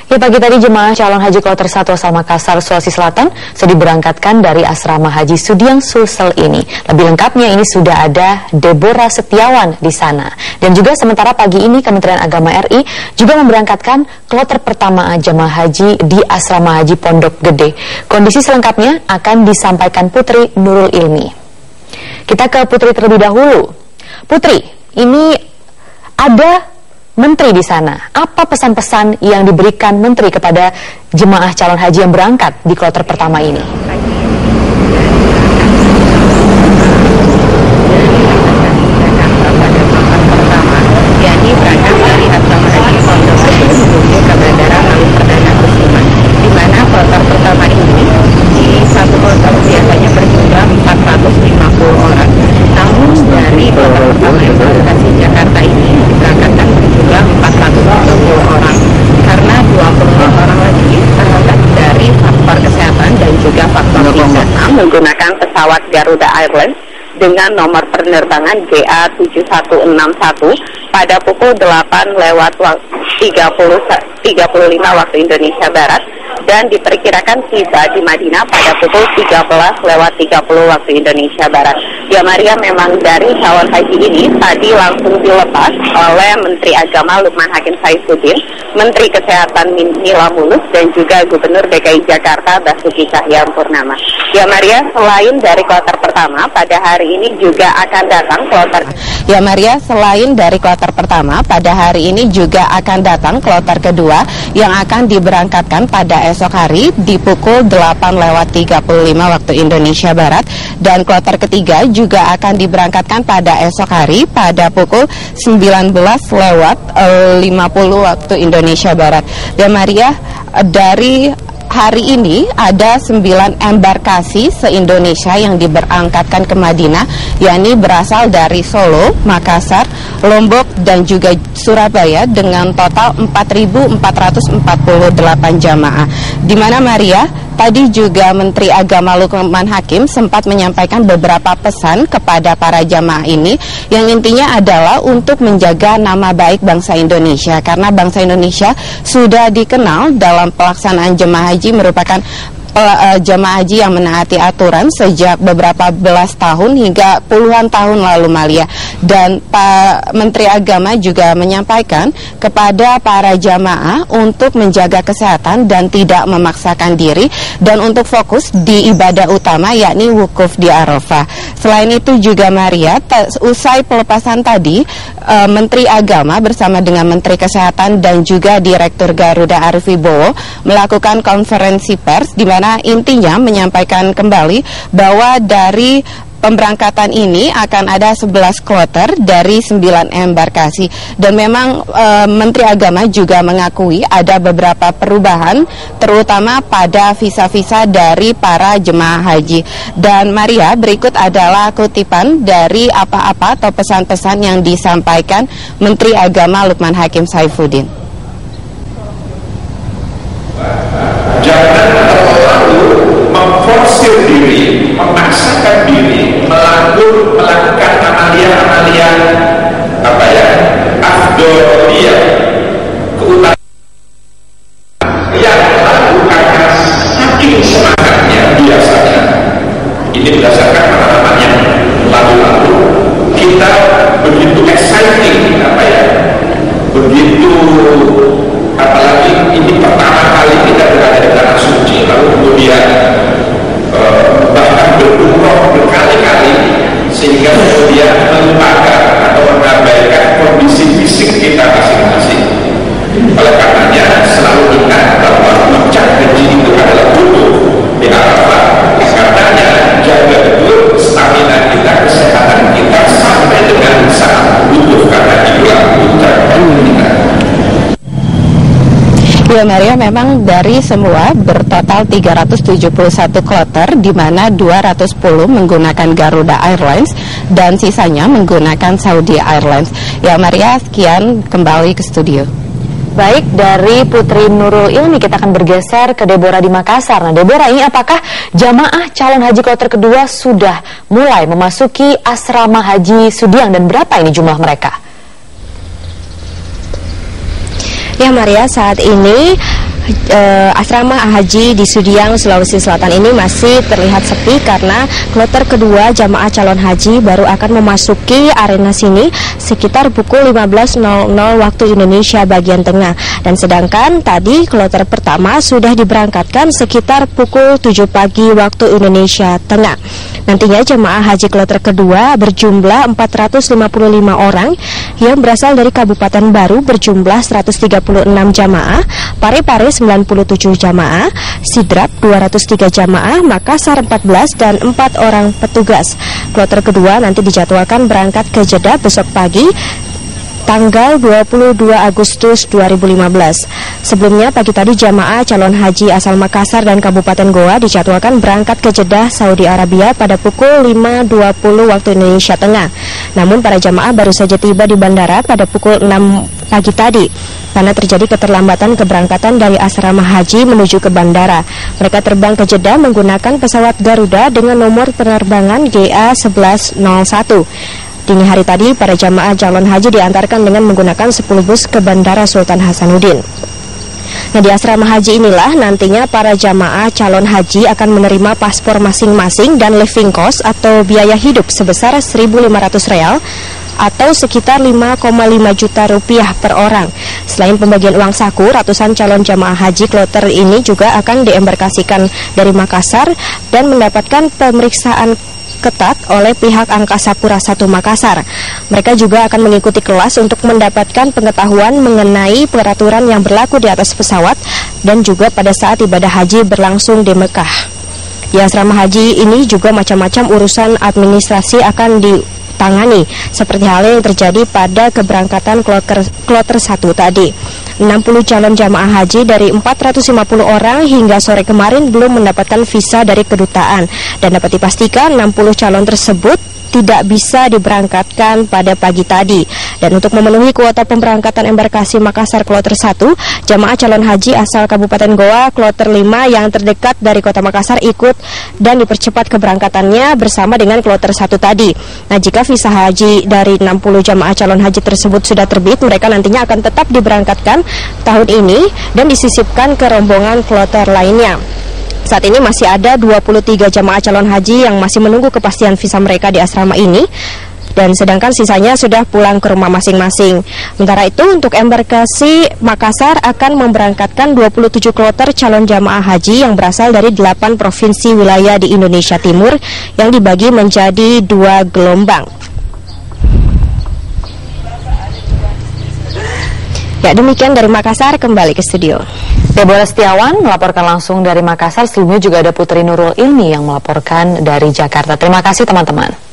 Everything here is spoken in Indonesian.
Ya, pagi tadi jemaah calon haji kloter 1 asal Makassar, Sulawesi Selatan sudah diberangkatkan dari asrama haji Sudiang Sulsel ini. Lebih lengkapnya ini sudah ada Deborah Setiawan di sana. Dan juga sementara pagi ini Kementerian Agama RI juga memberangkatkan kloter pertama jemaah haji di asrama haji Pondok Gede. Kondisi selengkapnya akan disampaikan Putri Nurul Ilmi. Kita ke Putri terlebih dahulu. Putri, ini ada Menteri di sana. Apa pesan-pesan yang diberikan Menteri kepada jemaah calon haji yang berangkat di kloter pertama ini? yakni berangkat dari asrama haji Pondok Gede menuju ke Bandara Halim Perdana Kusuma, di mana kloter pertama ini di satu kloter biasanya berjumlah 450 orang. Namun dari kloter pertama embarkasi Jakarta ini diberangkatkan berjumlah 420 orang karena 20 orang lagi terangkat dari faktor kesehatan dan juga faktor visa menggunakan pesawat Garuda Airlines dengan nomor penerbangan GA7161 pada pukul 8:35 waktu Indonesia Barat dan diperkirakan tiba di Madinah pada pukul 13:30 waktu Indonesia Barat. Ya Maria, memang dari calon haji ini tadi langsung dilepas oleh Menteri Agama Lukman Hakim Saifuddin, Menteri Kesehatan Nila Muluk, dan juga Gubernur DKI Jakarta Basuki Cahayapurnama. Ya Maria, selain dari kloter pertama, pada hari ini juga akan datang kloter. Ya Maria, selain dari kloter pertama, pada hari ini juga akan datang kloter kedua yang akan diberangkatkan pada esok hari di pukul 8:35 waktu Indonesia Barat, dan kloter ketiga juga akan diberangkatkan pada esok hari pada pukul 19:50 waktu Indonesia Barat. Ya Maria, dari hari ini ada 9 embarkasi se-Indonesia yang diberangkatkan ke Madinah, yakni berasal dari Solo, Makassar, Lombok, dan juga Surabaya dengan total 4.448 jamaah. Di mana Maria, tadi juga Menteri Agama Lukman Hakim sempat menyampaikan beberapa pesan kepada para jamaah ini yang intinya adalah untuk menjaga nama baik bangsa Indonesia, karena bangsa Indonesia sudah dikenal dalam pelaksanaan jemaah haji merupakan jemaah haji yang menaati aturan sejak beberapa belas tahun hingga puluhan tahun lalu Malia. Dan Pak Menteri Agama juga menyampaikan kepada para jamaah untuk menjaga kesehatan dan tidak memaksakan diri dan untuk fokus di ibadah utama yakni wukuf di Arafah. Selain itu juga Maria, usai pelepasan tadi Menteri Agama bersama dengan Menteri Kesehatan dan juga Direktur Garuda Arif Wibowo melakukan konferensi pers di mana intinya menyampaikan kembali bahwa dari pemberangkatan ini akan ada 11 kloter dari 9 embarkasi, dan memang Menteri Agama juga mengakui ada beberapa perubahan terutama pada visa-visa dari para jemaah haji. Dan Maria, berikut adalah kutipan dari apa-apa atau pesan-pesan yang disampaikan Menteri Agama Lukman Hakim Saifuddin. Jangan terlalu memforsir diri, memaksakan diri, melakukan amalia-amalia afdoliyah, keutamaan yang lalu karena saking semangatnya biasanya. Ini berdasarkan pengalaman yang lalu-lalu, kita begitu exciting, begitu, apalagi ini pertama kali kita berada di tanah suci, lalu kemudian bahkan berumroh berkali-kali, sehingga kemudian melupakan atau mengabaikan kondisi fisik kita masing-masing. Oleh karenanya selalu ingat bahwa puncak haji itu adalah wukuf di Arafah. Karenanya jaga betul stamina kita, kesehatan kita sampai dengan saat wukuf, karena itulah puncak haji kita. Ya Maria, memang dari semua bertotal 371 kloter, di mana 210 menggunakan Garuda Airlines dan sisanya menggunakan Saudi Airlines. Ya Maria, sekian, kembali ke studio. Baik, dari Putri Nurul Ilmi kita akan bergeser ke Deborah di Makassar. Nah Deborah, ini apakah jamaah calon haji kloter kedua sudah mulai memasuki asrama haji Sudiang dan berapa ini jumlah mereka? Ya Maria, saat ini asrama haji di Sudiang, Sulawesi Selatan ini masih terlihat sepi karena kloter kedua jamaah calon haji baru akan memasuki arena sini sekitar pukul 15.00 waktu Indonesia bagian tengah. Dan sedangkan tadi kloter pertama sudah diberangkatkan sekitar pukul 7 pagi waktu Indonesia Tengah. Nantinya jemaah haji kloter kedua berjumlah 455 orang yang berasal dari Kabupaten Baru berjumlah 136 jamaah, Parepare 97 jamaah, Sidrap 203 jamaah, Makassar 14 dan 4 orang petugas. Kloter kedua nanti dijadwalkan berangkat ke Jeddah besok pagi tanggal 22 Agustus 2015. Sebelumnya pagi tadi jamaah calon haji asal Makassar dan Kabupaten Goa dijadwalkan berangkat ke Jeddah, Saudi Arabia pada pukul 5.20 waktu Indonesia Tengah. Namun para jamaah baru saja tiba di bandara pada pukul 6 pagi tadi karena terjadi keterlambatan keberangkatan dari asrama haji menuju ke bandara. Mereka terbang ke Jeddah menggunakan pesawat Garuda dengan nomor penerbangan GA1101. Dini hari tadi, para jamaah calon haji diantarkan dengan menggunakan 10 bus ke Bandara Sultan Hasanuddin. Nah, di asrama haji inilah nantinya para jamaah calon haji akan menerima paspor masing-masing dan living cost atau biaya hidup sebesar 1.500 real atau sekitar 5,5 juta rupiah per orang. Selain pembagian uang saku, ratusan calon jamaah haji kloter ini juga akan diembarkasikan dari Makassar dan mendapatkan pemeriksaan ketat oleh pihak Angkasa Pura I Makassar. Mereka juga akan mengikuti kelas untuk mendapatkan pengetahuan mengenai peraturan yang berlaku di atas pesawat dan juga pada saat ibadah haji berlangsung di Mekah. Di asrama haji ini juga macam-macam urusan administrasi akan ditangani, seperti hal yang terjadi pada keberangkatan kloter 1 tadi. 60 calon jamaah haji dari 450 orang hingga sore kemarin belum mendapatkan visa dari kedutaan, dan dapat dipastikan 60 calon tersebut tidak bisa diberangkatkan pada pagi tadi. Dan untuk memenuhi kuota pemberangkatan embarkasi Makassar kloter 1, jamaah calon haji asal Kabupaten Goa kloter 5 yang terdekat dari kota Makassar ikut dan dipercepat keberangkatannya bersama dengan kloter 1 tadi. Nah, jika visa haji dari 60 jamaah calon haji tersebut sudah terbit, mereka nantinya akan tetap diberangkatkan tahun ini dan disisipkan ke rombongan kloter lainnya. Saat ini masih ada 23 jamaah calon haji yang masih menunggu kepastian visa mereka di asrama ini, dan sedangkan sisanya sudah pulang ke rumah masing-masing. Sementara itu, untuk embarkasi Makassar akan memberangkatkan 27 kloter calon jamaah haji yang berasal dari 8 provinsi wilayah di Indonesia Timur yang dibagi menjadi 2 gelombang. Ya, demikian dari Makassar, kembali ke studio. Deborah Setiawan melaporkan langsung dari Makassar. Sebelumnya juga ada Putri Nurul Ilmi yang melaporkan dari Jakarta. Terima kasih teman-teman.